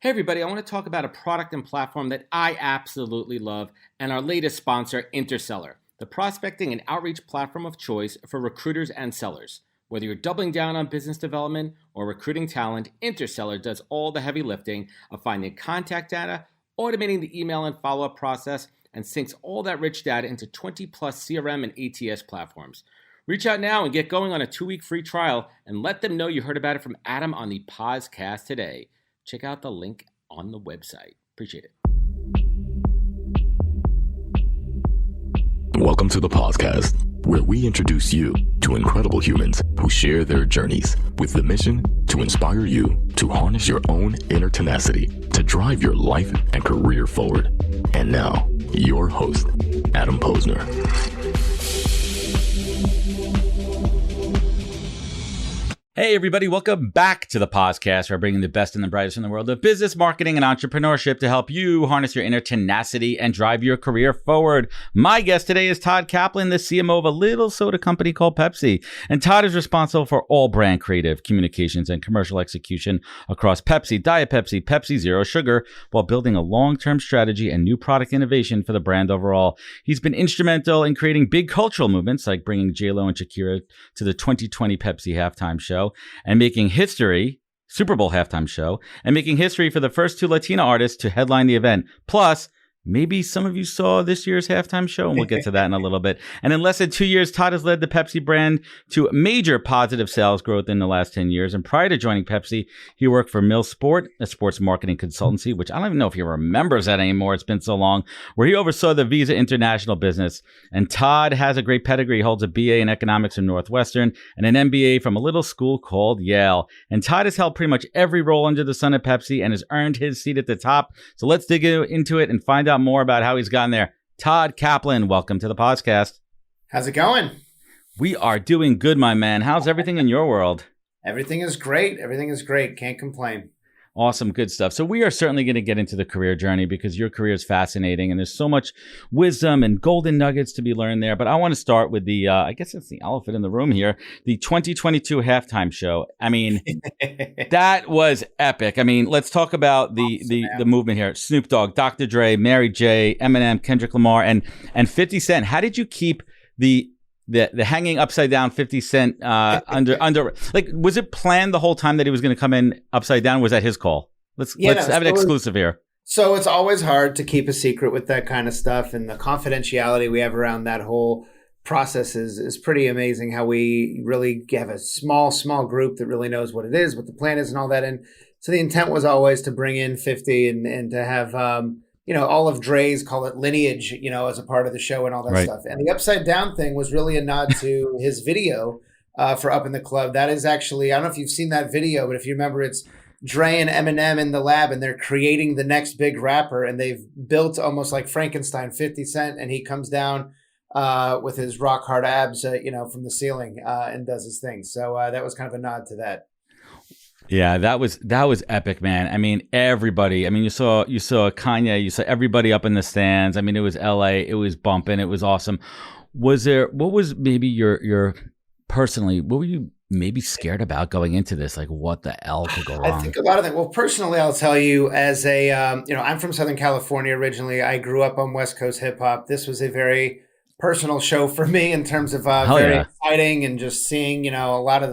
Hey everybody, I want to talk about a product and platform that I absolutely love and our latest sponsor, Interseller, the prospecting and outreach platform of choice for recruiters and sellers. Whether you're doubling down on business development or recruiting talent, Interseller does all the heavy lifting of finding contact data, automating the email and follow-up process, and syncs all that rich data into 20 plus CRM and ATS platforms. Reach out now and get going on a 2-week free trial and let them know you heard about it from Adam on the podcast today. Check out the link on the website. Appreciate it. Welcome to the podcast, where we introduce you to incredible humans who share their journeys with the mission to inspire you to harness your own inner tenacity to drive your life and career forward. And now, your host, Adam Posner. Hey everybody, welcome back to the podcast. We're bringing the best and the brightest in the world of business, marketing, and entrepreneurship to help you harness your inner tenacity and drive your career forward. My guest today is Todd Kaplan, the CMO of a little soda company called Pepsi. And Todd is responsible for all brand creative, communications, and commercial execution across Pepsi, Diet Pepsi, Pepsi Zero Sugar, while building a long-term strategy and new product innovation for the brand overall. He's been instrumental in creating big cultural movements like bringing J-Lo and Shakira to the 2020 Pepsi halftime show, and making history, Super Bowl halftime show, and making history for the first 2 Latina artists to headline the event. Plus, maybe some of you saw this year's halftime show, and we'll get to that in a little bit. And in less than 2 years, Todd has led the Pepsi brand to major positive sales growth in the last 10 years. And prior to joining Pepsi, he worked for Millsport, a sports marketing consultancy, which I don't even know if he remembers that anymore. It's been so long, where he oversaw the Visa International business. And Todd has a great pedigree. He holds a BA in economics from Northwestern and an MBA from a little school called Yale. And Todd has held pretty much every role under the sun at Pepsi and has earned his seat at the top. So let's dig into it and find out more about how he's gotten there. Todd Kaplan, welcome to the podcast. How's it going? We are doing good, my man. How's everything in your world? Everything is great. Everything is great. Can't complain. Awesome. Good stuff. So we are certainly going to get into the career journey because your career is fascinating and there's so much wisdom and golden nuggets to be learned there. But I want to start with the, I guess it's the elephant in the room here, the 2022 halftime show. I mean, that was epic. I mean, let's talk about the movement here. Snoop Dogg, Dr. Dre, Mary J, Eminem, Kendrick Lamar, and 50 Cent. How did you keep the hanging upside down 50 Cent under like, was it planned the whole time that he was going to come in upside down? Was that his call? Let's have an exclusive here. So it's always hard to keep a secret with that kind of stuff, and the confidentiality we have around that whole process is pretty amazing. How we really have a small group that really knows what it is, what the plan is, and all that. And so the intent was always to bring in 50 and to have all of Dre's, call it lineage, as a part of the show and all that stuff. And the upside down thing was really a nod to his video for Up in the Club. That is actually, I don't know if you've seen that video, but if you remember, it's Dre and Eminem in the lab, and they're creating the next big rapper, and they've built almost like Frankenstein 50 Cent, and he comes down with his rock hard abs, from the ceiling and does his thing. So that was kind of a nod to that. Yeah, that was epic, man. I mean, everybody. I mean, you saw Kanye, you saw everybody up in the stands. I mean, it was LA, it was bumping, it was awesome. What was maybe your personally, what were you maybe scared about going into this? Like, what the hell could go wrong? I think a lot of that. Well, personally, I'll tell you, as a I'm from Southern California originally. I grew up on West Coast hip hop. This was a very personal show for me in terms of very exciting, and just seeing a lot of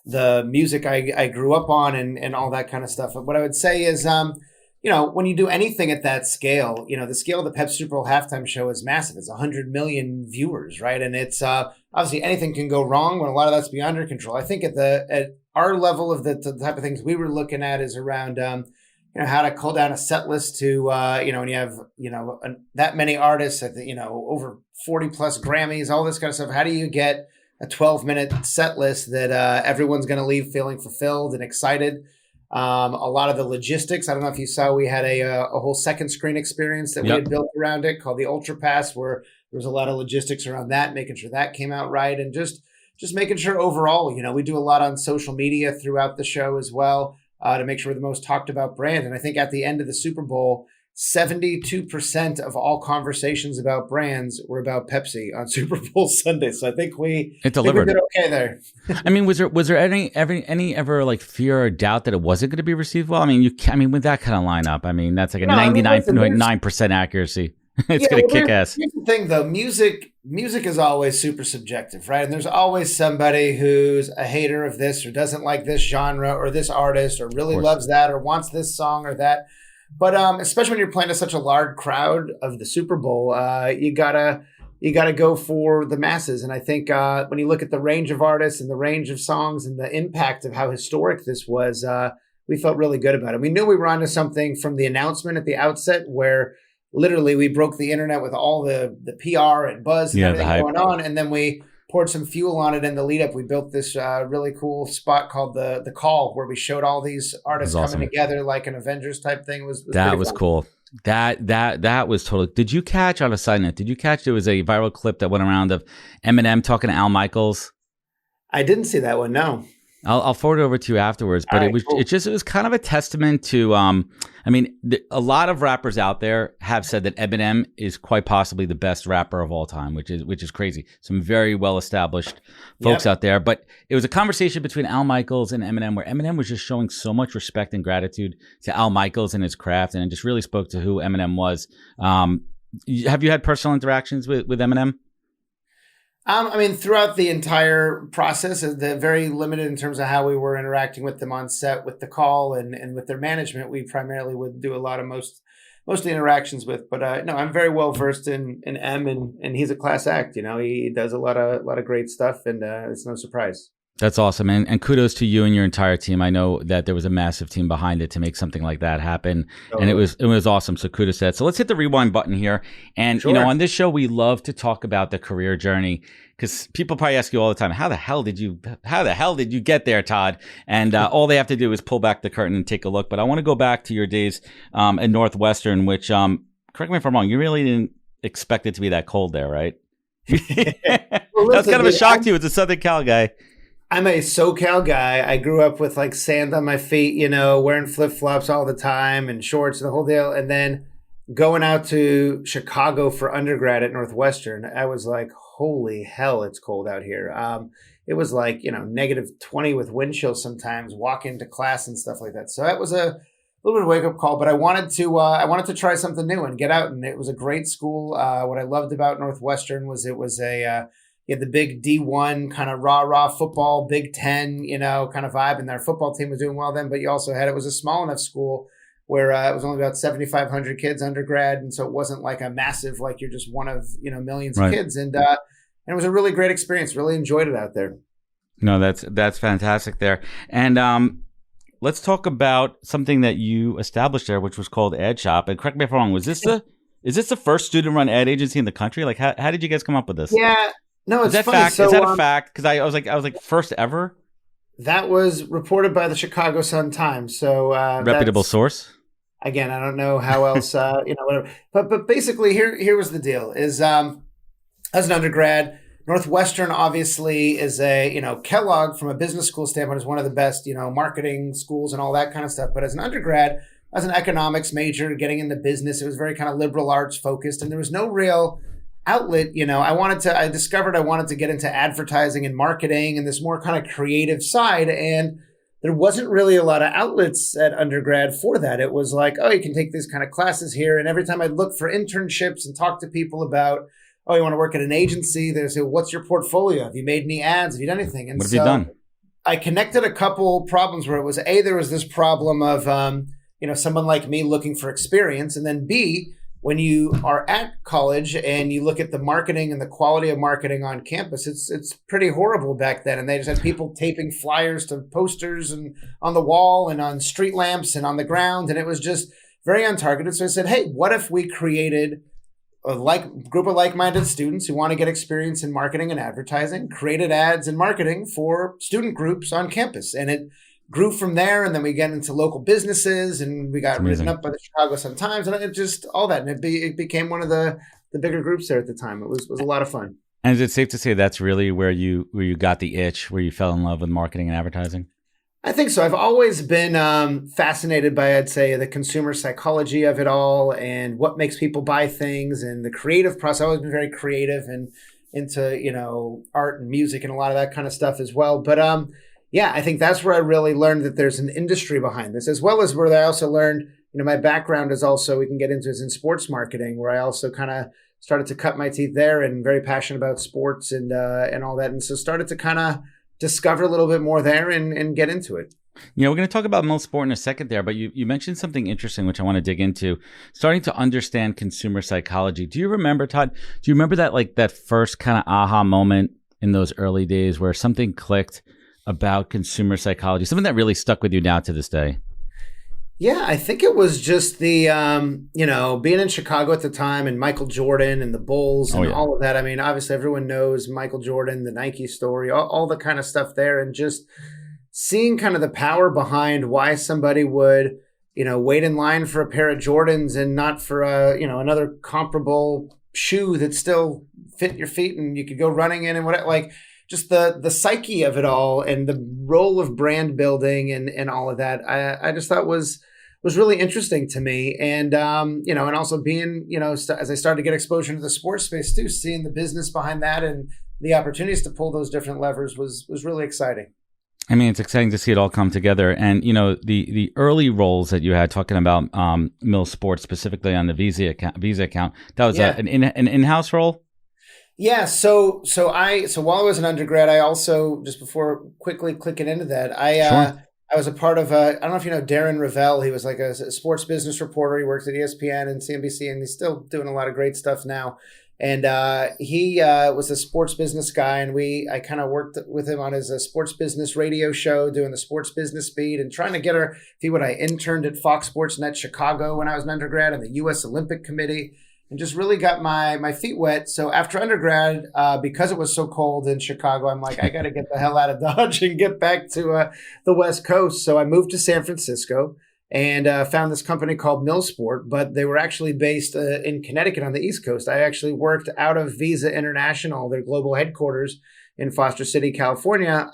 the music I grew up on and all that kind of stuff. But what I would say is, when you do anything at that scale, the scale of the Pepsi Super Bowl halftime show is massive. It's 100 million viewers, right? And it's obviously anything can go wrong when a lot of that's beyond your control. I think at our level of the type of things we were looking at is around, how to cull down a set list to, when you have, that many artists at over 40 plus Grammys, all this kind of stuff. How do you get a 12-minute set list that everyone's going to leave feeling fulfilled and excited? A lot of the logistics. I don't know if you saw, we had a whole second screen experience that we had built around it called the Ultra Pass, where there was a lot of logistics around that, making sure that came out right, and just making sure overall, we do a lot on social media throughout the show as well to make sure we're the most talked about brand. And I think at the end of the Super Bowl, 72% of all conversations about brands were about Pepsi on Super Bowl Sunday. So I think we did okay there. I mean, was there any ever like fear or doubt that it wasn't going to be received well? I mean, with that kind of lineup, I mean, that's like a 99.9% accuracy. It's going to kick ass. Here's the thing, though. Music is always super subjective, right? And there's always somebody who's a hater of this or doesn't like this genre or this artist or really loves that or wants this song or that. But especially when you're playing to such a large crowd of the Super Bowl, you gotta go for the masses. And I think when you look at the range of artists and the range of songs and the impact of how historic this was, we felt really good about it. We knew we were onto something from the announcement at the outset, where literally we broke the internet with all the PR and buzz and everything going on, and then we poured some fuel on it in the lead up. We built this really cool spot called the Call, where we showed all these artists coming together like an Avengers type thing. That was cool. That was totally. Did you catch, on a side note, there was a viral clip that went around of Eminem talking to Al Michaels? I didn't see that one. No. I'll forward it over to you afterwards, but it was kind of a testament to, a lot of rappers out there have said that Eminem is quite possibly the best rapper of all time, which is crazy. Some very well-established folks out there, but it was a conversation between Al Michaels and Eminem, where Eminem was just showing so much respect and gratitude to Al Michaels and his craft, and it just really spoke to who Eminem was. Have you had personal interactions with Eminem? Throughout the entire process, the very limited in terms of how we were interacting with them on set, with the Call and with their management, we primarily would do a lot of most of the interactions with. But no, I'm very well versed in M, and he's a class act. He does a lot of great stuff, and it's no surprise. That's awesome. And kudos to you and your entire team. I know that there was a massive team behind it to make something like that happen. And it was awesome. So kudos to that. So let's hit the rewind button here. And, on this show, we love to talk about the career journey, because people probably ask you all the time, how the hell did you get there, Todd? And all they have to do is pull back the curtain and take a look. But I want to go back to your days at Northwestern, which, correct me if I'm wrong, you really didn't expect it to be that cold there, right? That's kind of a shock to you as a Southern Cal guy. I'm a SoCal guy. I grew up with like sand on my feet, wearing flip-flops all the time and shorts and the whole deal. And then going out to Chicago for undergrad at Northwestern, I was like, holy hell, it's cold out here. It was like, -20 with wind chill sometimes, walk into class and stuff like that. So that was a little bit of a wake-up call, but I wanted to try something new and get out. And it was a great school. What I loved about Northwestern was it was you had the big D1 kind of rah-rah football, Big Ten, kind of vibe. And their football team was doing well then. But you also it was a small enough school where it was only about 7,500 kids undergrad. And so it wasn't like a massive, like you're just one of, millions of kids. And it was a really great experience. Really enjoyed it out there. No, that's fantastic there. And let's talk about something that you established there, which was called Ad Shop. And correct me if I'm wrong, is this the first student-run ad agency in the country? Like, how did you guys come up with this? Yeah. No, it's funny. Fact? So, is that a fact? Because I was like first ever. That was reported by the Chicago Sun-Times. So reputable source. Again, I don't know how else, whatever. But basically, here was the deal: is as an undergrad, Northwestern obviously is Kellogg from a business school standpoint is one of the best marketing schools and all that kind of stuff. But as an undergrad, as an economics major, getting into business, it was very kind of liberal arts focused, and there was no real outlet. I discovered I wanted to get into advertising and marketing and this more kind of creative side. And there wasn't really a lot of outlets at undergrad for that. It was like, oh, you can take these kind of classes here. And every time I'd look for internships and talk to people about, oh, you want to work at an agency? They say, what's your portfolio? Have you made any ads? Have you done anything? And what have you done? I connected a couple problems where it was there was this problem of, someone like me looking for experience. And then B, when you are at college and you look at the marketing and the quality of marketing on campus, it's pretty horrible back then. And they just had people taping flyers to posters and on the wall and on street lamps and on the ground. And it was just very untargeted. So I said, hey, what if we created a group of like-minded students who want to get experience in marketing and advertising, created ads and marketing for student groups on campus. And it grew from there, and then we get into local businesses, and we got written up by the Chicago Sun-Times, and it just all that, and it became one of the bigger groups there at the time. It was a lot of fun. And is it safe to say that's really where you got the itch, where you fell in love with marketing and advertising? I think so. I've always been fascinated by, I'd say, the consumer psychology of it all and what makes people buy things and the creative process. I've always been very creative and into, art and music and a lot of that kind of stuff as well. But yeah, I think that's where I really learned that there's an industry behind this, as well as where I also learned, my background is also, we can get into, is in sports marketing, where I also kind of started to cut my teeth there and very passionate about sports and all that. And so started to kind of discover a little bit more there and get into it. We're going to talk about Mill Sport in a second there, but you mentioned something interesting, which I want to dig into, starting to understand consumer psychology. Do you remember, Todd, that first kind of aha moment in those early days where something clicked about consumer psychology, something that really stuck with you now to this day? Yeah, I think it was just the, being in Chicago at the time and Michael Jordan and the Bulls and all of that. I mean, obviously everyone knows Michael Jordan, the Nike story, all the kind of stuff there, and just seeing kind of the power behind why somebody would, wait in line for a pair of Jordans and not for another comparable shoe that still fit your feet and you could go running in and whatever, just the psyche of it all and the role of brand building and all of that. I just thought was really interesting to me. And, and also being, as I started to get exposure to the sports space too, seeing the business behind that and the opportunities to pull those different levers was really exciting. I mean, it's exciting to see it all come together. And, the early roles that you had talking about Mill Sports, specifically on the Visa account, that was an in-house role? Yeah. So while I was an undergrad, I also, just before quickly clicking into that, I was a part of I don't know if you know Darren Ravel. He was like a sports business reporter. He works at ESPN and CNBC, and he's still doing a lot of great stuff now. And he was a sports business guy, and I kind of worked with him on his sports business radio show, doing the sports business beat and trying to get her. I interned at Fox Sports Net Chicago when I was an undergrad in the U.S. Olympic Committee. And just really got my feet wet. So after undergrad, because it was so cold in Chicago, I'm like, I got to get the hell out of Dodge and get back to the West Coast. So I moved to San Francisco and found this company called Mill Sport, but they were actually based in Connecticut on the East Coast. I actually worked out of Visa International, their global headquarters in Foster City, California,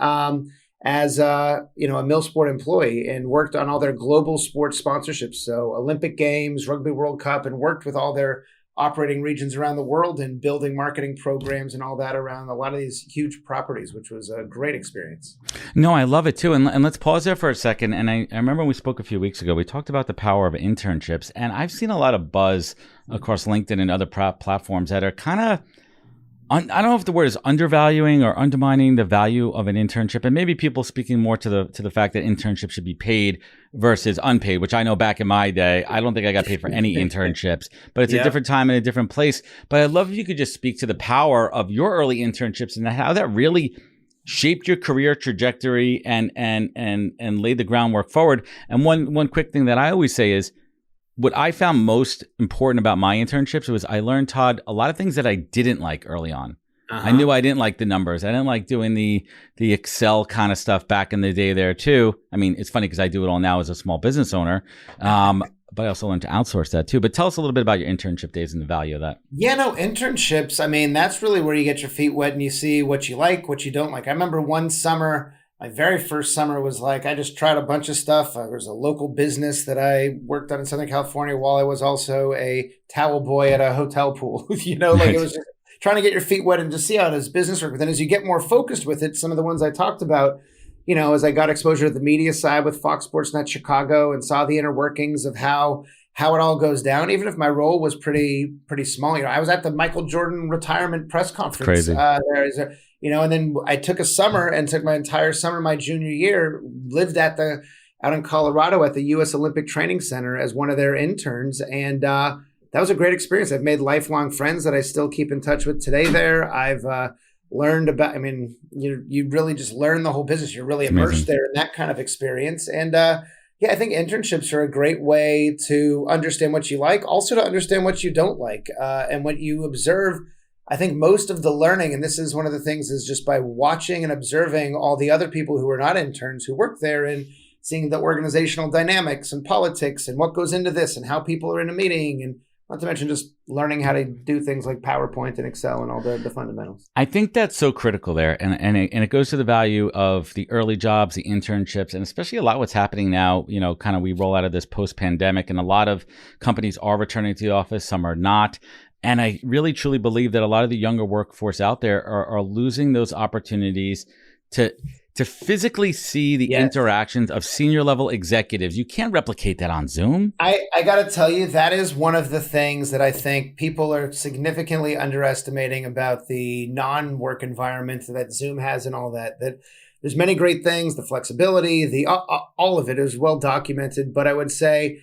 as a Mill Sport employee, and worked on all their global sports sponsorships. So Olympic Games, Rugby World Cup, and worked with all their operating regions around the world and building marketing programs and all that around a lot of these huge properties, which was a great experience. No, I love it too. And let's pause there for a second. And I remember when we spoke a few weeks ago, we talked about the power of internships. And I've seen a lot of buzz across LinkedIn and other platforms that are kind of, I don't know if the word is undervaluing or undermining the value of an internship, and maybe people speaking more to the fact that internships should be paid versus unpaid, which I know back in my day, I don't think I got paid for any internships, but it's a different time and a different place. But I'd love if you could just speak to the power of your early internships and how that really shaped your career trajectory and laid the groundwork forward. And one quick thing that I always say is, what I found most important about my internships was I learned, Todd, a lot of things that I didn't like early on. I knew I didn't like the numbers. I didn't like doing the Excel kind of stuff back in the day there too. I mean, it's funny because I do it all now as a small business owner, but I also learned to outsource that too. But tell us a little bit about your internship days and the value of that. Yeah, no, internships, I mean, that's really where you get your feet wet and you see what you like, what you don't like. I remember one summer, my very first summer was like, I just tried a bunch of stuff. There was a local business that I worked on in Southern California while I was also a towel boy at a hotel pool. It was just trying to get your feet wet and just see how does business work. But then as you get more focused with it, some of the ones I talked about, as I got exposure to the media side with Fox Sports Net Chicago and saw the inner workings of how it all goes down, even if my role was pretty small. I was at the Michael Jordan retirement press conference. Crazy. And then I took a summer and took my entire summer, my junior year, lived out in Colorado at the U.S. Olympic Training Center as one of their interns. And that was a great experience. I've made lifelong friends that I still keep in touch with today there. I've learned about, you really just learn the whole business. You're really immersed there in that kind of experience. And I think internships are a great way to understand what you like, also to understand what you don't like, and what you observe. I think most of the learning, and this is one of the things, is just by watching and observing all the other people who are not interns who work there and seeing the organizational dynamics and politics and what goes into this and how people are in a meeting and not to mention just learning how to do things like PowerPoint and Excel and all the fundamentals. I think that's so critical there. And it goes to the value of the early jobs, the internships, and especially a lot of what's happening now, kind of we roll out of this post-pandemic, and a lot of companies are returning to the office, some are not. And I really, truly believe that a lot of the younger workforce out there are losing those opportunities to physically see the interactions of senior level executives. You can't replicate that on Zoom. I got to tell you, that is one of the things that I think people are significantly underestimating about the non-work environment that Zoom has and all that. That there's many great things, the flexibility, the all of it is well documented. But I would say,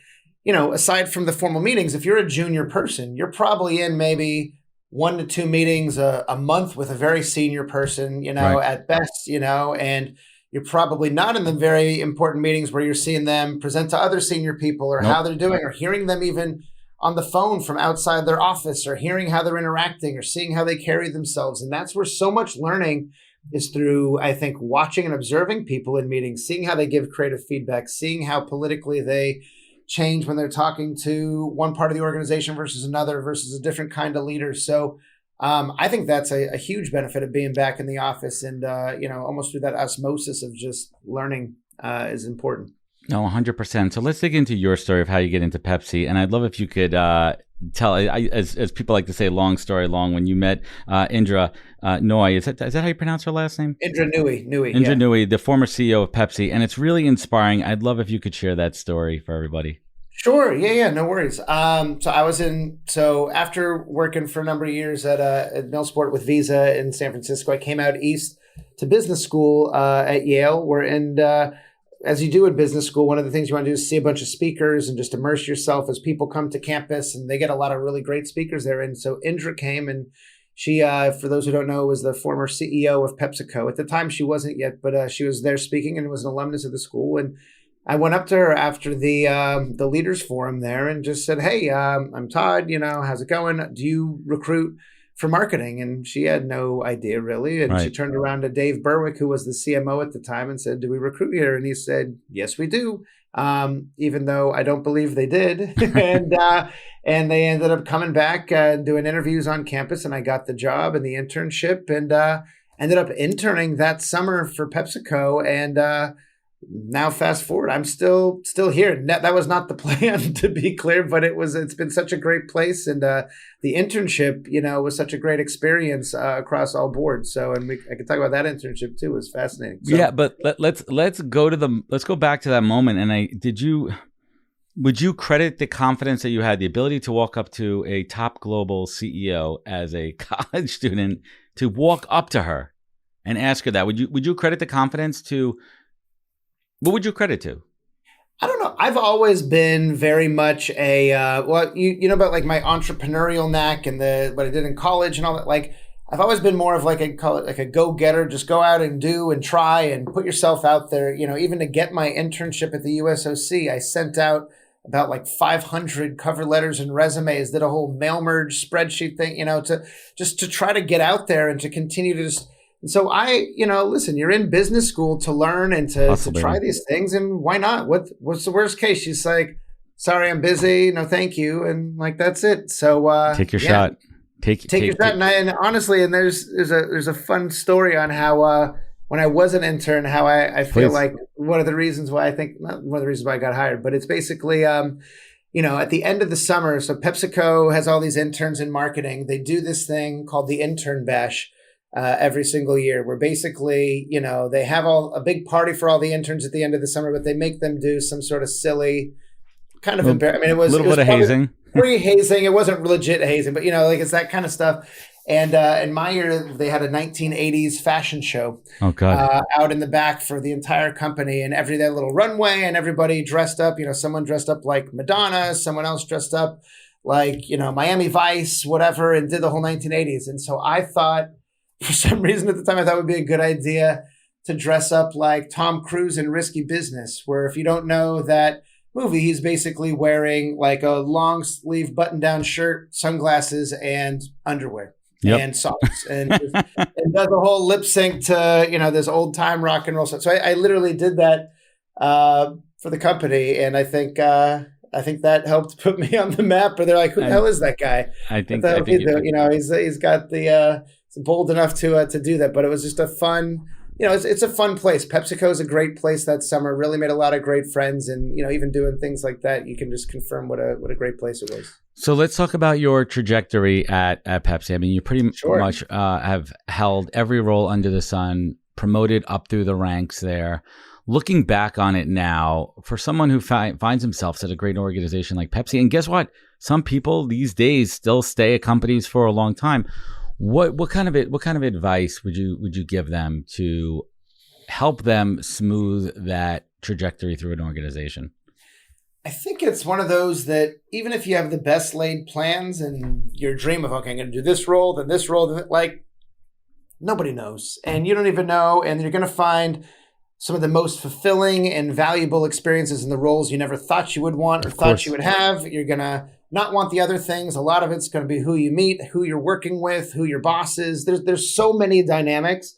aside from the formal meetings, if you're a junior person, you're probably in maybe 1 to 2 meetings a month with a very senior person, Right. at best, and you're probably not in the very important meetings where you're seeing them present to other senior people or how they're doing, or hearing them even on the phone from outside their office, or hearing how they're interacting or seeing how they carry themselves. And that's where so much learning is through, I think, watching and observing people in meetings, seeing how they give creative feedback, seeing how politically they change when they're talking to one part of the organization versus another versus a different kind of leader. So I think that's a huge benefit of being back in the office, and almost through that osmosis of just learning is important. No, 100%. So let's dig into your story of how you get into Pepsi. And I'd love if you could tell, as people like to say, long story long, when you met Indra Nooyi. Is that how you pronounce her last name? Indra Nooyi. Indra Nooyi, the former CEO of Pepsi. And it's really inspiring. I'd love if you could share that story for everybody. Sure. Yeah, no worries. So after working for a number of years at Millsport with Visa in San Francisco, I came out east to business school at Yale, as you do in business school, one of the things you want to do is see a bunch of speakers and just immerse yourself as people come to campus, and they get a lot of really great speakers there. And so Indra came, and she, for those who don't know, was the former CEO of PepsiCo. At the time, she wasn't yet, but she was there speaking and was an alumnus of the school. And I went up to her after the leaders forum there and just said, "Hey, I'm Todd. How's it going? Do you recruit for marketing?" And she had no idea really. And She turned around to Dave Berwick, who was the CMO at the time, and said, "Do we recruit here?" And he said, "Yes, we do." Even though I don't believe they did. And they ended up coming back and doing interviews on campus, and I got the job and the internship, and ended up interning that summer for PepsiCo. And now fast forward, I'm still here. That was not the plan, to be clear, but it's been such a great place. And the internship, was such a great experience across all boards. So, and I could talk about that internship too. It was fascinating. So, yeah, but let's go back to that moment. And would you credit the confidence that you had, the ability to walk up to a top global CEO as a college student, to walk up to her and ask her that? Would you credit the confidence to? What would you credit to? I don't know. I've always been very much a about like my entrepreneurial knack and what I did in college and all that. Like, I've always been more of like a go-getter. Just go out and do and try and put yourself out there. Even to get my internship at the USOC, I sent out about like 500 cover letters and resumes. Did a whole mail merge spreadsheet thing. To try to get out there and to continue to just. And so listen, you're in business school to learn and to try these things, and why not? What's the worst case? She's like, "Sorry, I'm busy. No, thank you." And like, that's it. So take your shot. Take your shot. And honestly, there's a fun story on how when I was an intern, how I feel like one of the reasons why not one of the reasons why I got hired, but it's basically at the end of the summer. So PepsiCo has all these interns in marketing. They do this thing called the Intern Bash. Every single year, where basically, they have a big party for all the interns at the end of the summer, but they make them do some sort of silly kind of embarrassing. I mean, it was a little bit of hazing, pre-hazing. It wasn't legit hazing, but it's that kind of stuff. And in my year, they had a 1980s fashion show out in the back for the entire company, and that little runway, and everybody dressed up. Someone dressed up like Madonna, someone else dressed up like Miami Vice, whatever, and did the whole 1980s. And so I thought, for some reason at the time, I thought it would be a good idea to dress up like Tom Cruise in Risky Business, where if you don't know that movie, he's basically wearing like a long sleeve button down shirt, sunglasses, and underwear and socks, and does a whole lip sync to this old time rock and roll stuff. So I literally did that for the company, and I think I think that helped put me on the map. Or they're like, who the hell is that guy? I think he's got he's bold enough to do that. But it was just a fun, it's a fun place. PepsiCo is a great place that summer. Really made a lot of great friends, and even doing things like that, you can just confirm what a great place it was. So let's talk about your trajectory at Pepsi. I mean, you pretty much have held every role under the sun, promoted up through the ranks there. Looking back on it now, for someone who finds himself at a great organization like Pepsi, and guess what? Some people these days still stay at companies for a long time. What kind of advice would you give them to help them smooth that trajectory through an organization? I think it's one of those that even if you have the best laid plans and your dream of, okay, I'm going to do this role, then this role, like nobody knows, and you don't even know, and you're going to find some of the most fulfilling and valuable experiences in the roles you never thought you would want or thought you would have. You're going to not want the other things. A lot of it's going to be who you meet, who you're working with, who your boss is. There's so many dynamics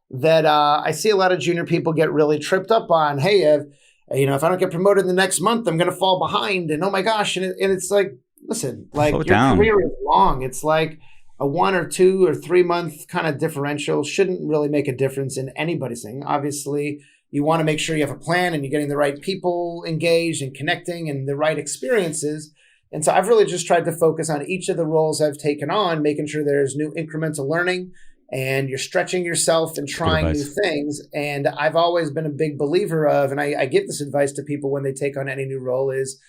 that I see a lot of junior people get really tripped up on. Hey, if I don't get promoted in the next month, I'm going to fall behind. And oh my gosh. And it's like, listen, like your career is long. It's like a 1 or 2 or 3 month kind of differential shouldn't really make a difference in anybody's thing. Obviously, you want to make sure you have a plan and you're getting the right people engaged and connecting and the right experiences. And so I've really just tried to focus on each of the roles I've taken on, making sure there's new incremental learning and you're stretching yourself and trying new things. And I've always been a big believer of, and I give this advice to people when they take on any new role, is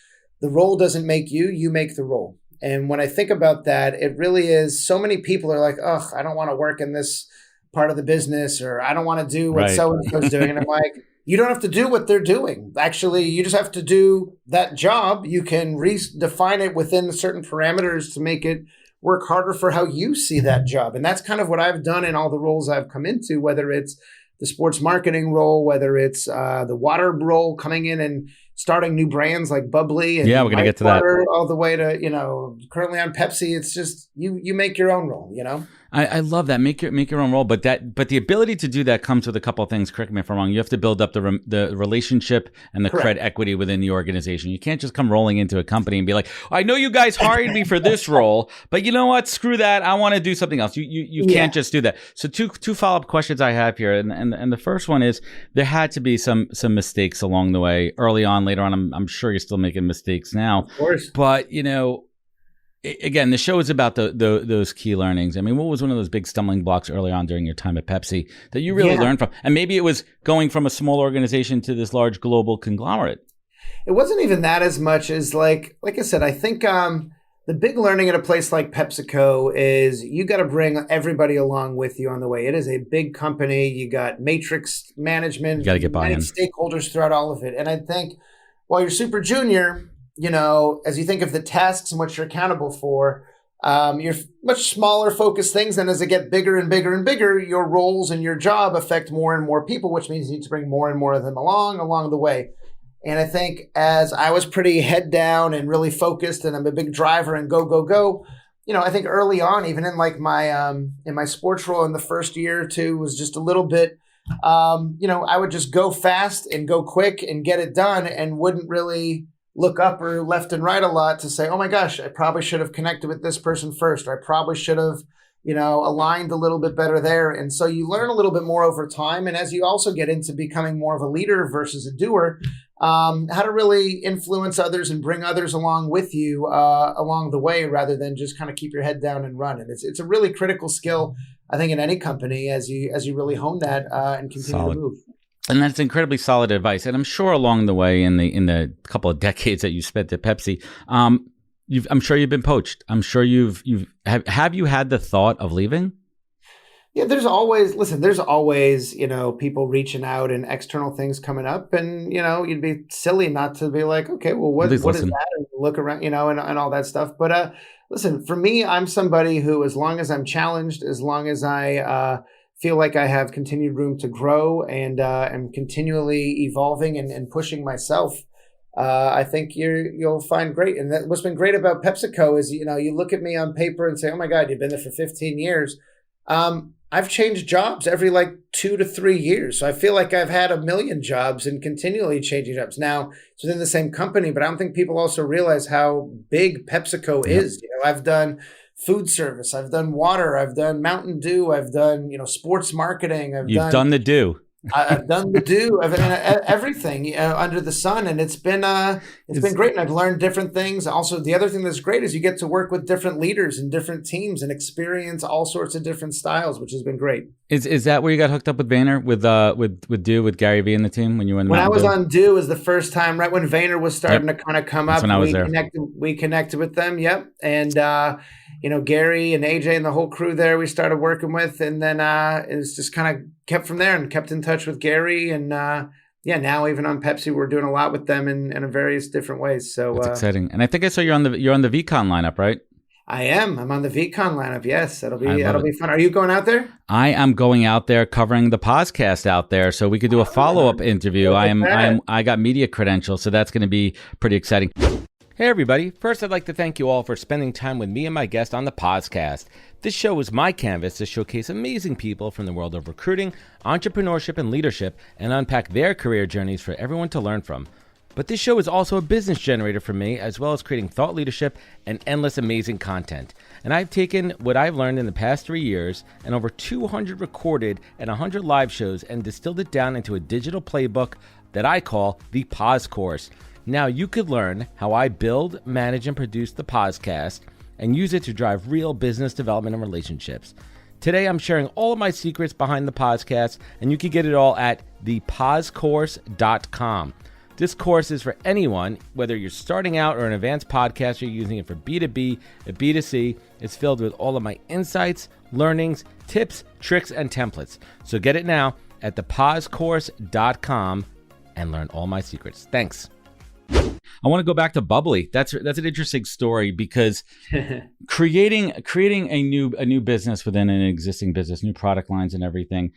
the role doesn't make you, you make the role. And when I think about that, it really is, so many people are like, oh, I don't want to work in this part of the business, or I don't want to do what so-and-so's doing. And I'm like, you don't have to do what they're doing. Actually, you just have to do that job. You can redefine it within certain parameters to make it work harder for how you see that job. And that's kind of what I've done in all the roles I've come into, whether it's the sports marketing role, whether it's the water role, coming in and starting new brands like Bubbly. And we're going to get to that. All the way to, currently on Pepsi. It's just, you make your own role, I love that. Make your own role, but the ability to do that comes with a couple of things. Correct me if I'm wrong. You have to build up the relationship and the cred equity within the organization. You can't just come rolling into a company and be like, I know you guys hired me for this role, but you know what? Screw that. I want to do something else. You can't just do that. So two follow-up questions I have here, and the first one is, there had to be some mistakes along the way, early on, later on. I'm sure you're still making mistakes now, of course, but again, the show is about those key learnings. I mean, what was one of those big stumbling blocks early on during your time at Pepsi that you really learned from? And maybe it was going from a small organization to this large global conglomerate. It wasn't even that as much as like I said, I think the big learning at a place like PepsiCo is you got to bring everybody along with you on the way. It is a big company. You got matrix management. You got to get buy-in. Stakeholders throughout all of it. And I think while you're super junior, as you think of the tasks and what you're accountable for, you're much smaller focused things. And as they get bigger and bigger and bigger, your roles and your job affect more and more people, which means you need to bring more and more of them along the way. And I think as I was pretty head down and really focused, and I'm a big driver and go, I think early on, even in like my in my sports role in the first year or two, was just a little bit, I would just go fast and go quick and get it done, and wouldn't really look up or left and right a lot to say, oh my gosh, I probably should have connected with this person first, or I probably should have, aligned a little bit better there. And so you learn a little bit more over time. And as you also get into becoming more of a leader versus a doer, how to really influence others and bring others along with you along the way, rather than just kind of keep your head down and run. And it's a really critical skill, I think, in any company as you really hone that and continue to move. And that's incredibly solid advice. And I'm sure along the way, in the couple of decades that you spent at Pepsi, I'm sure you've been poached. I'm sure have you had the thought of leaving? Yeah, there's always people reaching out and external things coming up, and you'd be silly not to be like, okay, well, what is that? And look around, and all that stuff. But listen, for me, I'm somebody who, as long as I'm challenged, as long as I feel like I have continued room to grow and am continually evolving and pushing myself, I think you'll find great. And what's been great about PepsiCo is, you look at me on paper and say, oh my God, you've been there for 15 years. I've changed jobs every like 2 to 3 years. So I feel like I've had a million jobs and continually changing jobs. Now it's within the same company, but I don't think people also realize how big PepsiCo is. I've done food service, I've done water, I've done Mountain Dew, I've done, sports marketing. You've done the do. I've done the do. I've done everything under the sun, and it's been great. And I've learned different things. Also, the other thing that's great is you get to work with different leaders and different teams and experience all sorts of different styles, which has been great. Is that where you got hooked up with Vayner with Do with Gary Vee and the team when you were in the When I was Dew? on Do was the first time, right when Vayner was starting to kind of come up. When I was there. We connected with them. Yep, and Gary and AJ and the whole crew there we started working with, and then it was just kind of kept from there and kept in touch with Gary, and now even on Pepsi we're doing a lot with them in various different ways. So that's exciting. And I think I saw you're on the VCon lineup, right? I am. I'm on the VCon lineup. Yes, that'll be fun. Are you going out there? I am going out there covering the podcast out there, so we could do a follow-up interview. I got media credentials, so that's going to be pretty exciting. Hey everybody, first I'd like to thank you all for spending time with me and my guest on the podcast. This show is my canvas to showcase amazing people from the world of recruiting, entrepreneurship, and leadership, and unpack their career journeys for everyone to learn from. But this show is also a business generator for me, as well as creating thought leadership and endless amazing content. And I've taken what I've learned in the past 3 years and over 200 recorded and 100 live shows and distilled it down into a digital playbook that I call the Pause Course. Now you could learn how I build, manage, and produce the podcast and use it to drive real business development and relationships. Today I'm sharing all of my secrets behind the podcast, and you can get it all at thepausecourse.com. This course is for anyone, whether you're starting out or an advanced podcaster using it for B2B and B2C. It's filled with all of my insights, learnings, tips, tricks, and templates. So get it now at thepausecourse.com and learn all my secrets. Thanks. I want to go back to Bubbly. That's an interesting story because creating a new business within an existing business, new product lines and everything.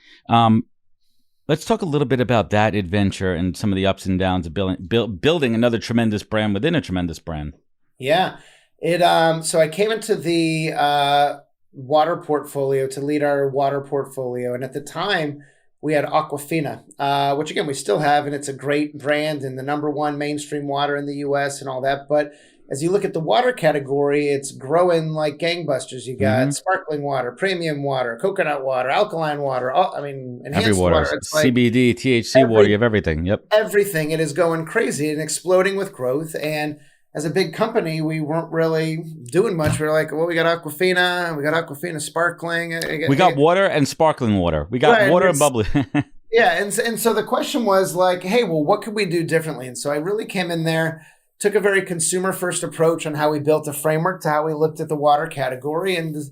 Let's talk a little bit about that adventure and some of the ups and downs of building another tremendous brand within a tremendous brand. Yeah, so I came into the water portfolio to lead our water portfolio, and at the time we had Aquafina, which again, we still have, and it's a great brand and the number one mainstream water in the US and all that. But as you look at the water category, it's growing like gangbusters. You got sparkling water, premium water, coconut water, alkaline water, enhanced every water. It's like CBD, THC water, you have everything. Yep. Everything. It is going crazy and exploding with growth. And as a big company, we weren't really doing much. We were like, well, we got Aquafina sparkling. We got water and sparkling water. We got water and bubbly. Yeah. And so the question was like, hey, well, what could we do differently? And so I really came in there, took a very consumer first approach on how we built a framework to how we looked at the water category, and it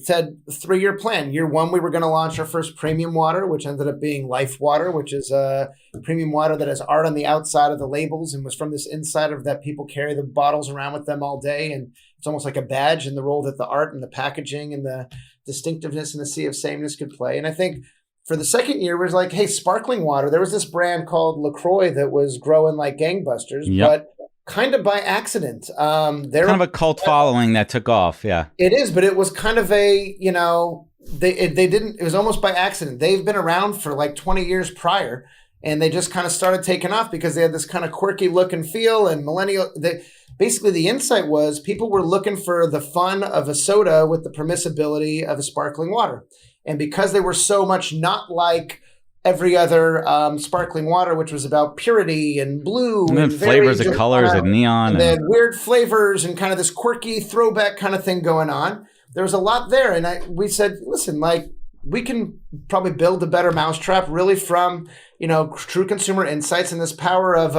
said 3-year plan. Year 1, we were going to launch our first premium water, which ended up being Life Water, which is a premium water that has art on the outside of the labels and was from this insider that people carry the bottles around with them all day. And it's almost like a badge in the role that the art and the packaging and the distinctiveness and the sea of sameness could play. And I think for the second year, it was like, hey, sparkling water. There was this brand called LaCroix that was growing like gangbusters, but kind of by accident. They're kind of a cult following that took off. Yeah, it is, but it was kind of a, it was almost by accident. They've been around for like 20 years prior, and they just kind of started taking off because they had this kind of quirky look and feel and millennial. Basically, the insight was people were looking for the fun of a soda with the permissibility of a sparkling water. And because they were so much not like every other sparkling water, which was about purity and blue and flavors and colors and neon. And they had weird flavors and kind of this quirky throwback kind of thing going on. There was a lot there. And we said, listen, like we can probably build a better mousetrap really from, true consumer insights, and this power of,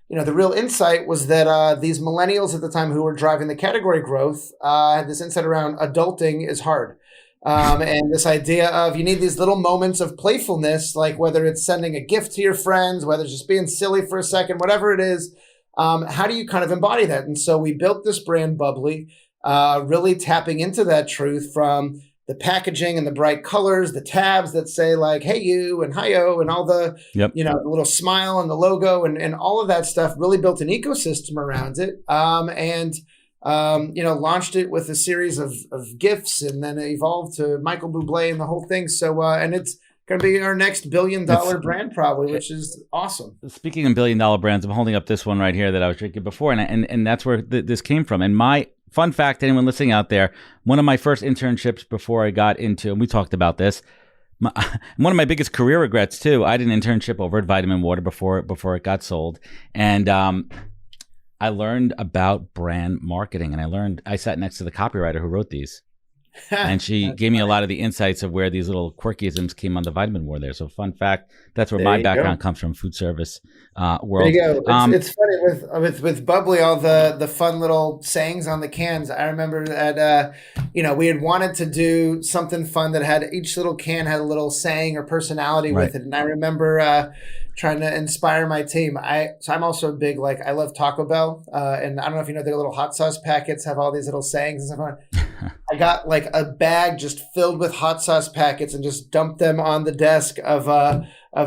the real insight was that these millennials at the time who were driving the category growth had this insight around adulting is hard. And this idea of you need these little moments of playfulness, like whether it's sending a gift to your friends, whether it's just being silly for a second, whatever it is, how do you kind of embody that? And so we built this brand Bubbly, really tapping into that truth from the packaging and the bright colors, the tabs that say like, hey, you and hi-yo and all the, the little smile and the logo and all of that stuff, really built an ecosystem around it. And launched it with a series of gifts, and then it evolved to Michael Bublé and the whole thing. So, and it's going to be our next $1 billion brand probably, which is awesome. Speaking of $1 billion brands, I'm holding up this one right here that I was drinking before, and that's where this came from. And my fun fact, anyone listening out there, one of my first internships before I got into, and we talked about this, one of my biggest career regrets too, I did an internship over at Vitamin Water before it got sold. And I learned about brand marketing, and I sat next to the copywriter who wrote these. And she gave me a lot of the insights of where these little quirkyisms came on the Vitamin War there. So fun fact, that's where my background comes from, food service world. There you go. It's funny with Bubbly, all the fun little sayings on the cans. I remember that, we had wanted to do something fun that had each little can had a little saying or personality with it. And I remember trying to inspire my team. So I'm also big, I love Taco Bell. And I don't know if you know, their little hot sauce packets have all these little sayings and stuff on it. I got a bag just filled with hot sauce packets and just dumped them on the desk of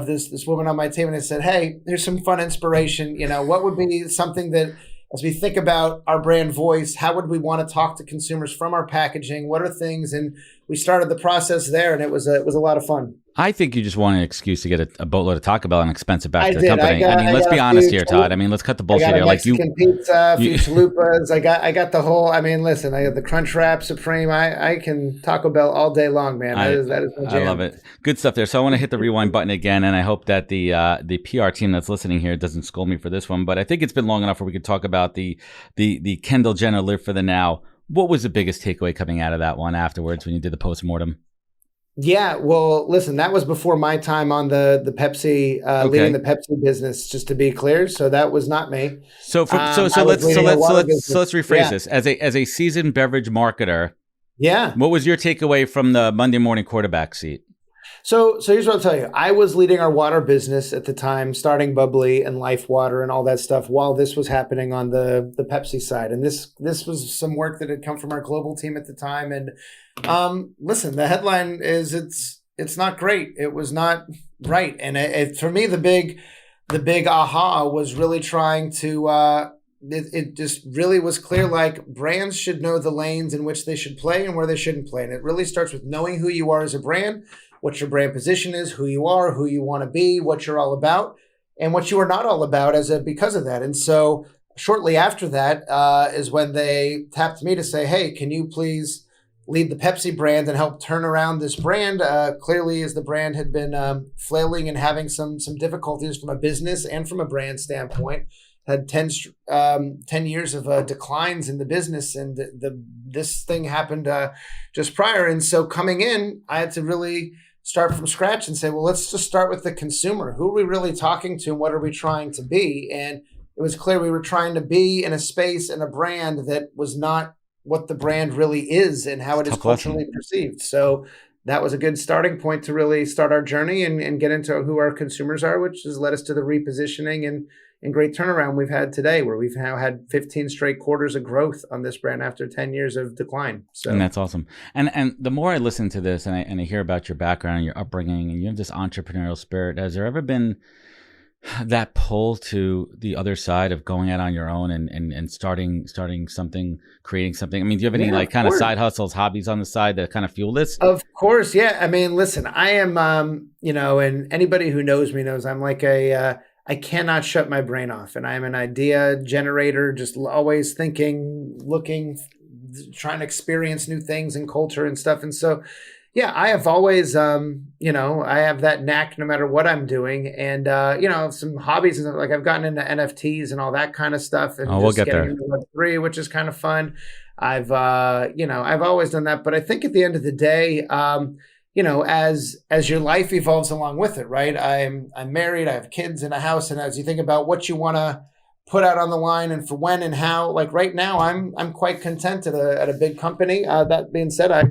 this woman on my team. And I said, hey, here's some fun inspiration. What would be something that, as we think about our brand voice, how would we want to talk to consumers from our packaging? What are things? And we started the process there, and it was a lot of fun. I think you just want an excuse to get a boatload of Taco Bell and expense it back to the company. Let's be honest here, Todd. Let's cut the bullshit here. Mexican pizza, a few chalupas. I got the whole. Listen, I got the Crunch Wrap Supreme. I can Taco Bell all day long, man. That is my jam. I love it. Good stuff there. So I want to hit the rewind button again, and I hope that the PR team that's listening here doesn't scold me for this one. But I think it's been long enough where we could talk about the Kendall Jenner Live for the Now. What was the biggest takeaway coming out of that one afterwards when you did the postmortem? Yeah, well, listen, that was before my time on the Pepsi, leading the Pepsi business, just to be clear. So that was not me. So let's rephrase this. As a seasoned beverage marketer, what was your takeaway from the Monday morning quarterback seat? So here's what I'll tell you. I was leading our water business at the time, starting Bubbly and Life Water and all that stuff while this was happening on the Pepsi side. And this was some work that had come from our global team at the time. And listen, the headline is it's not great. It was not right. And for me, the big aha was really trying to it just really was clear, brands should know the lanes in which they should play and where they shouldn't play. And it really starts with knowing who you are as a brand, what your brand position is, who you are, who you want to be, what you're all about, and what you are not all about because of that. And so shortly after that is when they tapped me to say, hey, can you please lead the Pepsi brand and help turn around this brand? Clearly, as the brand had been flailing and having some difficulties from a business and from a brand standpoint, had 10 years of declines in the business, and this thing happened just prior. And so coming in, I had to really start from scratch and say, well, let's just start with the consumer. Who are we really talking to, and what are we trying to be? And it was clear we were trying to be in a space and a brand that was not what the brand really is and how it is culturally perceived. So that was a good starting point to really start our journey and get into who our consumers are, which has led us to the repositioning and great turnaround we've had today, where we've now had 15 straight quarters of growth on this brand after 10 years of decline. So, and that's awesome. And the more I listen to this and I hear about your background and your upbringing, and you have this entrepreneurial spirit, has there ever been that pull to the other side of going out on your own and starting something, creating something? Do you have any kind of side hustles, hobbies on the side that kind of fuel this? Of course. Yeah. Listen, I am, and anybody who knows me knows I'm like I cannot shut my brain off, and I'm an idea generator, just always thinking, looking, trying to experience new things and culture and stuff. And so, yeah, I have always, I have that knack no matter what I'm doing. And, some hobbies, and I've gotten into NFTs and all that kind of stuff. And we'll get there. Into Web3, which is kind of fun. I've always done that. But I think at the end of the day, as your life evolves along with it, right? I'm married, I have kids in a house. And as you think about what you want to put out on the line and for when and how, right now, I'm quite content at a big company. That being said, I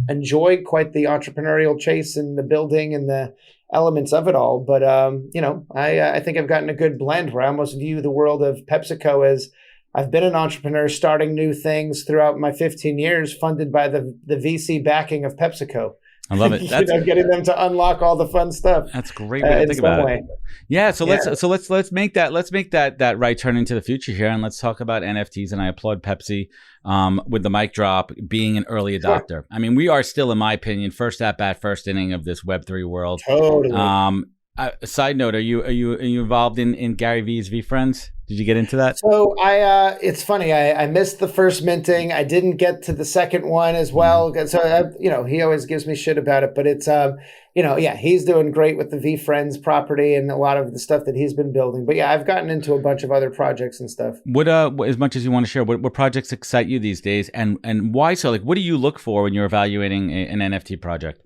enjoy quite the entrepreneurial chase and the building and the elements of it all. But, I think I've gotten a good blend where I almost view the world of PepsiCo as I've been an entrepreneur starting new things throughout my 15 years, funded by the VC backing of PepsiCo. I love it. That's getting them to unlock all the fun stuff. That's a great way to think about it. Yeah. So let's make that right turn into the future here, and let's talk about NFTs. And I applaud Pepsi with the mic drop being an early adopter. Sure. I mean, we are still, in my opinion, first at bat, first inning of this Web3 world. Totally. Side note: Are you involved in Gary Vee's VeeFriends? Did you get into that? So it's funny. I missed the first minting. I didn't get to the second one as well. So he always gives me shit about it. But it's he's doing great with the VeeFriends property and a lot of the stuff that he's been building. But yeah, I've gotten into a bunch of other projects and stuff. What as much as you want to share, what projects excite you these days, and why so? Like, what do you look for when you're evaluating an NFT project?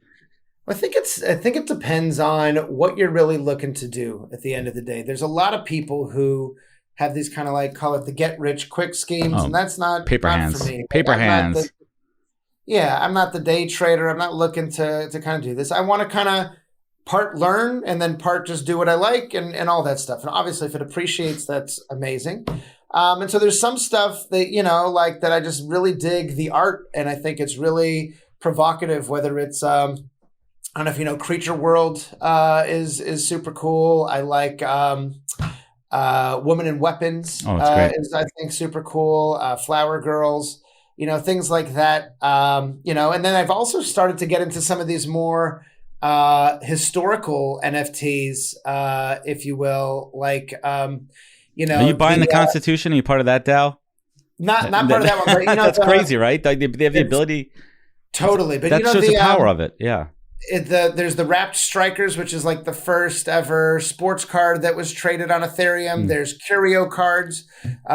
I think it depends on what you're really looking to do at the end of the day. There's a lot of people who have these kind of like, call it the get rich quick schemes. And that's not paper hands for me. Paper hands. I'm not the day trader. I'm not looking to kind of do this. I want to kind of part learn and then part just do what I like and all that stuff. And obviously if it appreciates, that's amazing. And so there's some stuff that, like that I just really dig the art. And I think it's really provocative, whether it's, I don't know if you know, Creature World is super cool. I like Woman in Weapons is, I think, super cool. Flower Girls, things like that. And then I've also started to get into some of these more historical NFTs, if you will. Like, Are you buying the Constitution? Are you part of that DAO? Not part of that one. But, that's crazy, right? They have the ability. Totally. But that shows the power of it. Yeah. There's the Wrapped Strikers, which is like the first ever sports card that was traded on Ethereum. There's Curio cards,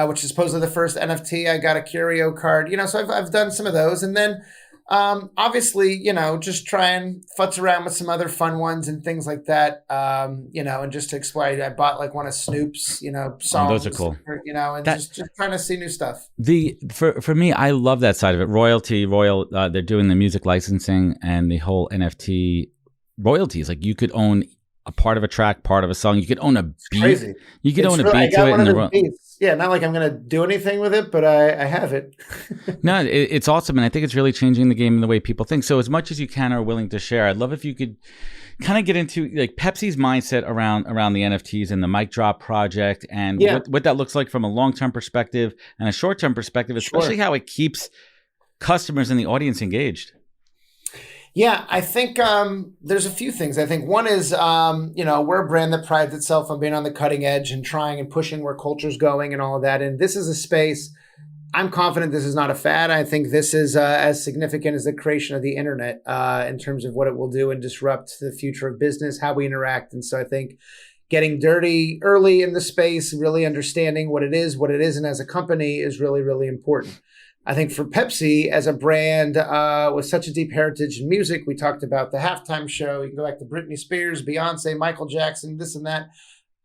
which is supposedly the first NFT. I got a Curio card, so I've done some of those. And then obviously, just try and futz around with some other fun ones and things like that, and just to explore. I bought like one of Snoop's, songs. Oh, those are cool. And just trying to see new stuff. For me, I love that side of it. Royal, they're doing the music licensing and the whole NFT royalties. Like you could own a part of a track, part of a song. You could own a beat. Crazy. You could own a beat to it. Yeah, not like I'm going to do anything with it, but I have it. No, it's awesome. And I think it's really changing the game and the way people think. So as much as you can are willing to share, I'd love if you could kind of get into like Pepsi's mindset around the NFTs and the mic drop project and what that looks like from a long-term perspective and a short-term perspective, especially how it keeps customers and the audience engaged. Yeah, I think there's a few things. I think one is, we're a brand that prides itself on being on the cutting edge and trying and pushing where culture's going and all of that. And this is a space, I'm confident this is not a fad. I think this is as significant as the creation of the internet in terms of what it will do and disrupt the future of business, how we interact. And so I think getting dirty early in the space, really understanding what it is, what it isn't as a company is really, really important. I think for Pepsi as a brand with such a deep heritage in music, we talked about the halftime show. You can go back to Britney Spears, Beyonce, Michael Jackson, this and that.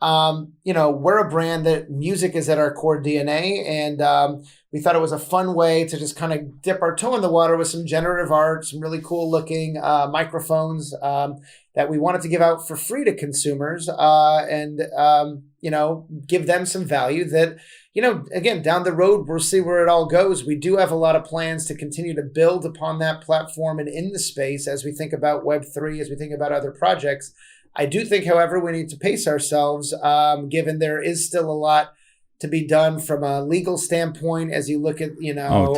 We're a brand that music is at our core DNA. And we thought it was a fun way to just kind of dip our toe in the water with some generative art, some really cool looking microphones that we wanted to give out for free to consumers and give them some value that, again, down the road, we'll see where it all goes. We do have a lot of plans to continue to build upon that platform and in the space as we think about Web3, as we think about other projects. I do think, however, we need to pace ourselves, given there is still a lot to be done from a legal standpoint as you look at,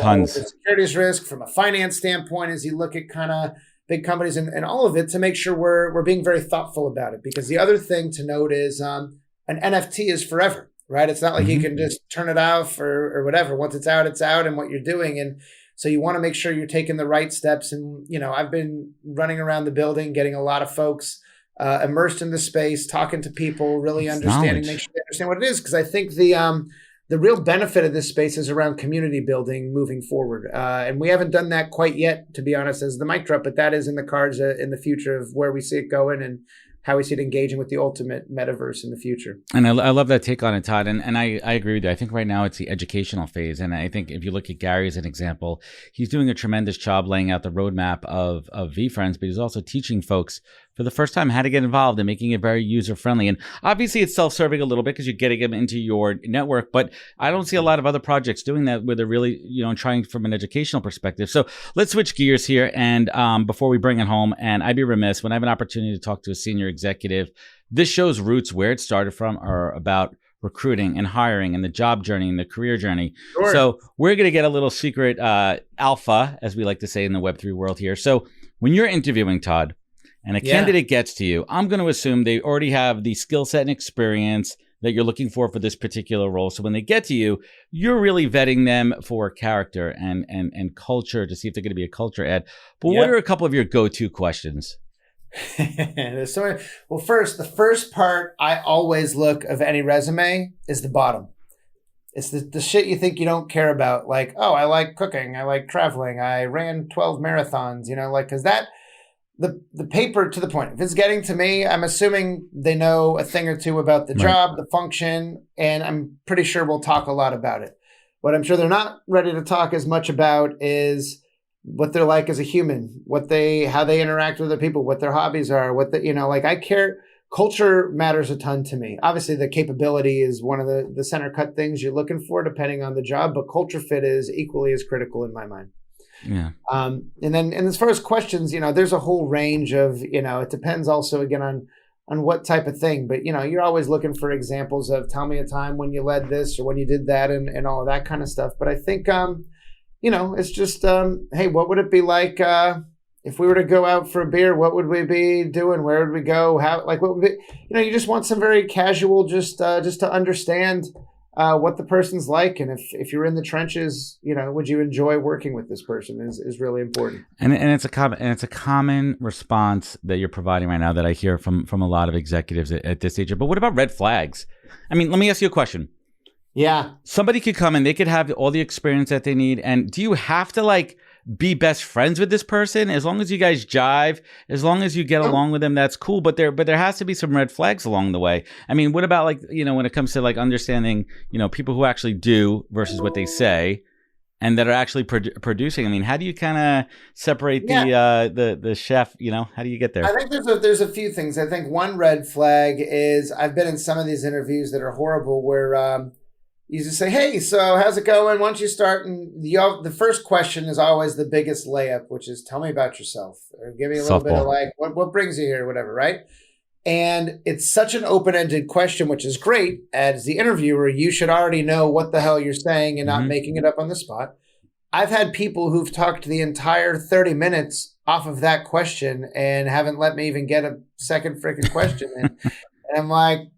tons. The securities risk, from a finance standpoint, as you look at kind of big companies and all of it to make sure we're being very thoughtful about it. Because the other thing to note is an NFT is forever. Right. It's not like you can just turn it off or whatever. Once it's out and what you're doing. And so you want to make sure you're taking the right steps. And, I've been running around the building, getting a lot of folks immersed in the space, talking to people, really understanding, make sure they understand what it is. Because I think the real benefit of this space is around community building moving forward. And we haven't done that quite yet, to be honest, as the mic drop, but that is in the cards in the future of where we see it going and how we see it engaging with the ultimate metaverse in the future. And I love that take on it, Todd. And I agree with you. I think right now it's the educational phase. And I think if you look at Gary as an example, he's doing a tremendous job laying out the roadmap of VeeFriends, but he's also teaching folks for the first time how to get involved and making it very user-friendly. And obviously it's self-serving a little bit because you're getting them into your network, but I don't see a lot of other projects doing that where they're really, trying from an educational perspective. So let's switch gears here. And before we bring it home, and I'd be remiss when I have an opportunity to talk to a senior executive, this show's roots, where it started from, are about recruiting and hiring and the job journey and the career journey. Sure. So we're going to get a little secret alpha, as we like to say in the Web3 world here. So when you're interviewing, Todd, and a candidate gets to you, I'm going to assume they already have the skill set and experience that you're looking for this particular role. So when they get to you, you're really vetting them for character and culture to see if they're going to be a culture add. But what are a couple of your go-to questions? Well, the first part I always look of any resume is the bottom. It's the shit you think you don't care about. Like, oh, I like cooking. I like traveling. I ran 12 marathons, because that, the paper to the point. If it's getting to me, I'm assuming they know a thing or two about the job, the function, and I'm pretty sure we'll talk a lot about it. What I'm sure they're not ready to talk as much about is what they're like as a human, how they interact with other people, what their hobbies are, I care. Culture matters a ton to me. Obviously, the capability is one of the center cut things you're looking for, depending on the job, but culture fit is equally as critical in my mind. Yeah. And as far as questions, there's a whole range of, it depends also again on what type of thing, but you're always looking for examples of tell me a time when you led this or when you did that and all of that kind of stuff. But I think, it's just, hey, what would it be like if we were to go out for a beer? What would we be doing? Where would we go? What would be, you just want some very casual, just to understand what the person's like. And if you're in the trenches, would you enjoy working with this person is really important. And it's a common response that you're providing right now that I hear from a lot of executives at this age. But what about red flags? I mean, let me ask you a question. Yeah. Somebody could come and they could have all the experience that they need. And do you have to be best friends with this person? As long as you guys jive, as long as you get along with them, that's cool. But there has to be some red flags along the way. I mean, what about when it comes to understanding, people who actually do versus what they say and that are actually producing? I mean, how do you kind of separate the chef, how do you get there? I think there's a few things. I think one red flag is I've been in some of these interviews that are horrible where, you just say, hey, so how's it going? Why don't you start? And the first question is always the biggest layup, which is tell me about yourself or give me a little bit of what brings you here, whatever, right? And it's such an open-ended question, which is great. As the interviewer, you should already know what the hell you're saying and not making it up on the spot. I've had people who've talked the entire 30 minutes off of that question and haven't let me even get a second freaking question in. And I'm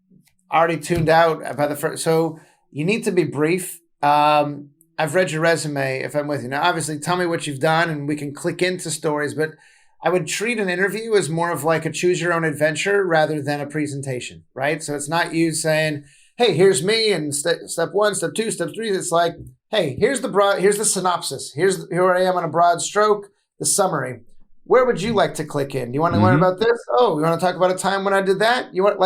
already tuned out about the first. So you need to be brief. I've read your resume if I'm with you. Now, obviously, tell me what you've done and we can click into stories, but I would treat an interview as more of a choose your own adventure rather than a presentation, right? So it's not you saying, hey, here's me and step one, step two, step three. It's hey, here's the synopsis. Here's who I am on a broad stroke, the summary. Where would you like to click in? You want to learn about this? Oh, you want to talk about a time when I did that? You want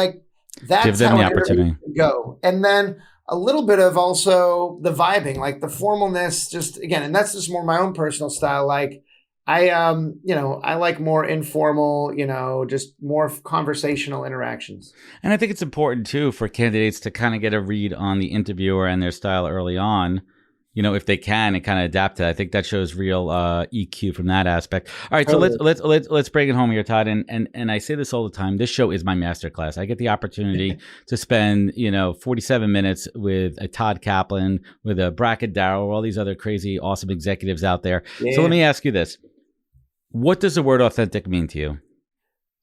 that's give them how the opportunity to go. And then a little bit of also the vibing, the formalness, just again, and that's just more my own personal style. I like more informal, just more conversational interactions. And I think it's important too for candidates to kind of get a read on the interviewer and their style early on, if they can, and kind of adapt to it. I think that shows real EQ from that aspect. All right, totally. So let's bring it home here, Todd. And I say this all the time. This show is my masterclass. I get the opportunity to spend 47 minutes with a Todd Kaplan, with a Brackett Darrell, all these other crazy, awesome executives out there. Yeah. So let me ask you this: what does the word authentic mean to you?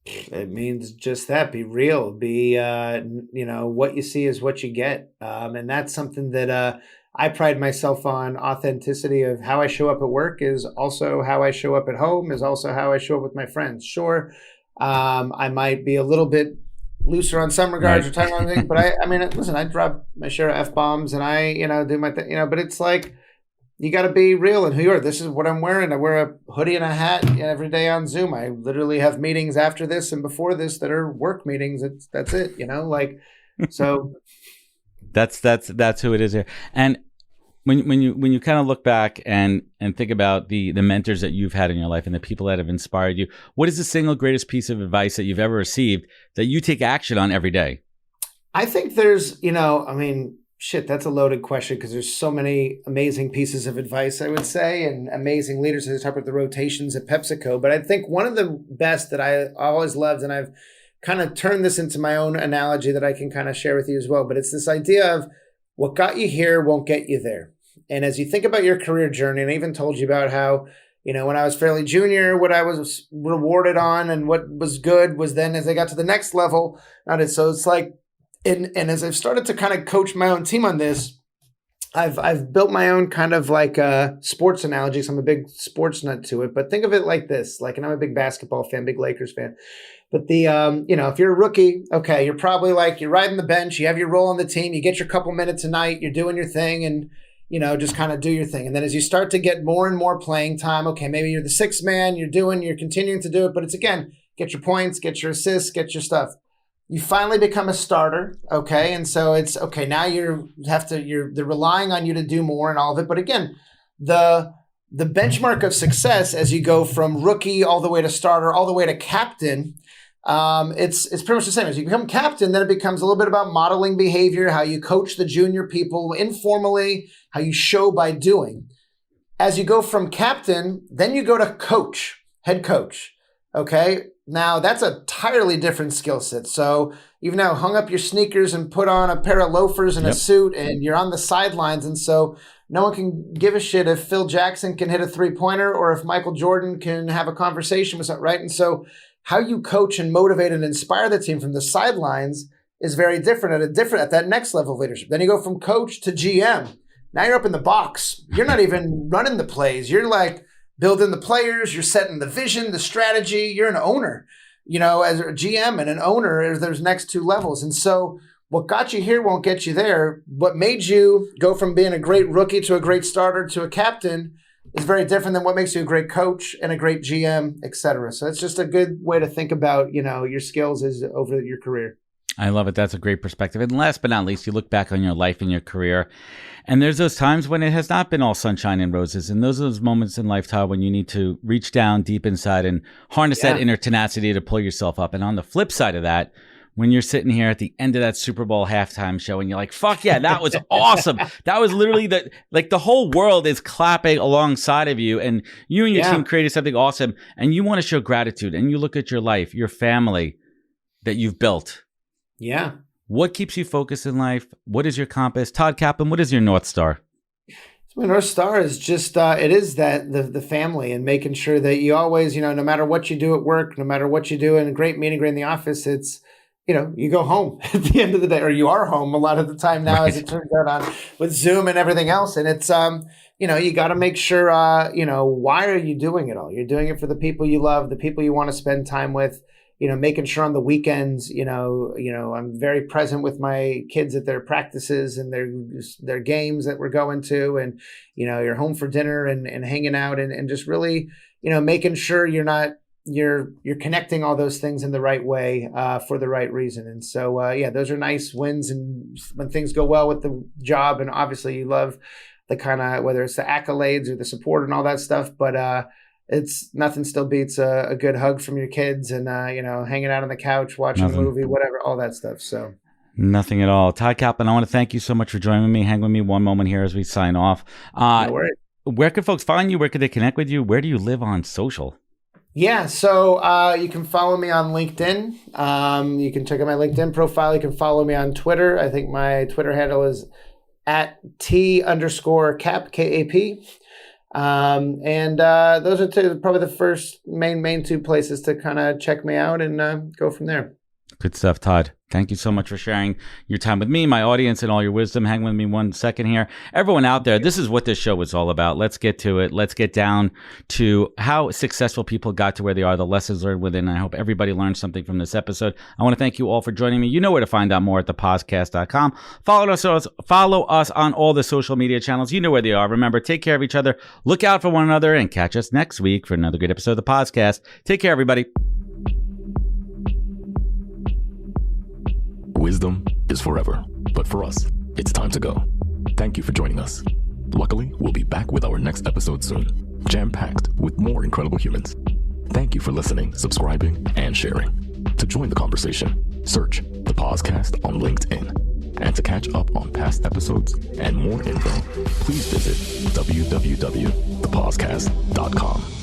It means just that. Be real. Be what you see is what you get, and that's something that. I pride myself on. Authenticity of how I show up at work is also how I show up at home, is also how I show up with my friends. Sure, I might be a little bit looser on some regards or time on things, but I mean, listen, I drop my share of F-bombs and I, do my thing, but it's you got to be real in who you are. This is what I'm wearing. I wear a hoodie and a hat every day on Zoom. I literally have meetings after this and before this that are work meetings. That's it, so. That's who it is here. And When you kind of look back and think about the mentors that you've had in your life and the people that have inspired you, what is the single greatest piece of advice that you've ever received that you take action on every day? I think there's, that's a loaded question because there's so many amazing pieces of advice, I would say, and amazing leaders. I talk about the rotations at PepsiCo, but I think one of the best that I always loved, and I've kind of turned this into my own analogy that I can kind of share with you as well, but it's this idea of what got you here won't get you there. And as you think about your career journey, and I even told you about how, when I was fairly junior, what I was rewarded on and what was good was then as I got to the next level. So it's like, and as I've started to kind of coach my own team on this, I've built my own kind of like sports analogy. So I'm a big sports nut to it, but think of it like this, and I'm a big basketball fan, big Lakers fan. But if you're a rookie, okay, you're probably you're riding the bench, you have your role on the team, you get your couple minutes a night, you're doing your thing and, just kind of do your thing. And then as you start to get more and more playing time, okay, maybe you're the sixth man, you're continuing to do it, but it's again, get your points, get your assists, get your stuff. You finally become a starter, okay? And so it's, okay, now they're relying on you to do more and all of it. But again, the benchmark of success as you go from rookie all the way to starter, all the way to captain, it's pretty much the same. As you become captain, then it becomes a little bit about modeling behavior, how you coach the junior people informally, how you show by doing. As you go from captain, then you go to coach, head coach, okay? Now, that's a entirely different skill set. So you've now hung up your sneakers and put on a pair of loafers and a suit, and you're on the sidelines. And so no one can give a shit if Phil Jackson can hit a three-pointer or if Michael Jordan can have a conversation with something, right? And so how you coach and motivate and inspire the team from the sidelines is very different at that next level of leadership. Then you go from coach to GM. Now you're up in the box. You're not even running the plays. You're building the players. You're setting the vision, the strategy. You're an owner, as a GM and an owner, there's next two levels. And so what got you here won't get you there. What made you go from being a great rookie to a great starter to a captain is very different than what makes you a great coach and a great GM, et cetera. So it's just a good way to think about, your skills is over your career. I love it. That's a great perspective. And last but not least, you look back on your life and your career, and there's those times when it has not been all sunshine and roses. And those are those moments in life, Todd, when you need to reach down deep inside and harness that inner tenacity to pull yourself up. And on the flip side of that, when you're sitting here at the end of that Super Bowl halftime show and you're like, fuck yeah, that was awesome. That was literally the whole world is clapping alongside of you, and you and your team created something awesome, and you want to show gratitude, and you look at your life, your family that you've built. Yeah. What keeps you focused in life? What is your compass? Todd Kaplan, what is your North Star? My North Star is just, it is that the family and making sure that you always, no matter what you do at work, no matter what you do in a great meeting or in the office, it's, you go home at the end of the day, or you are home a lot of the time now, as it turns out with Zoom and everything else. And it's, you got to make sure, why are you doing it all? You're doing it for the people you love, the people you want to spend time with, making sure on the weekends, I'm very present with my kids at their practices and their games that we're going to, and, you're home for dinner and hanging out and just really, making sure you're connecting all those things in the right way for the right reason. And so, those are nice wins. And when things go well with the job, and obviously you love the kind of, whether it's the accolades or the support and all that stuff, but it's nothing still beats a good hug from your kids and, hanging out on the couch, watching a movie, whatever, all that stuff. So nothing at all. Todd Kaplan, I want to thank you so much for joining me. Hang with me one moment here as we sign off. No worries. Where can folks find you? Where can they connect with you? Where do you live on social? Yeah, so you can follow me on LinkedIn. You can check out my LinkedIn profile. You can follow me on Twitter. I think my Twitter handle is @T_Cap, KAP. And those are probably the first main two places to kind of check me out and go from there. Good stuff, Todd. Thank you so much for sharing your time with me, my audience, and all your wisdom. Hang with me one second here. Everyone out there, this is what this show is all about. Let's get to it. Let's get down to how successful people got to where they are, the lessons learned within. I hope everybody learned something from this episode. I want to thank you all for joining me. You know where to find out more at thepodcast.com. Follow us on all the social media channels. You know where they are. Remember, take care of each other. Look out for one another, and catch us next week for another great episode of the podcast. Take care, everybody. Wisdom is forever, but for us, it's time to go. Thank you for joining us. Luckily, we'll be back with our next episode soon, jam-packed with more incredible humans. Thank you for listening, subscribing, and sharing. To join the conversation, search the podcast on LinkedIn. And to catch up on past episodes and more info, please visit www.thepodcast.com.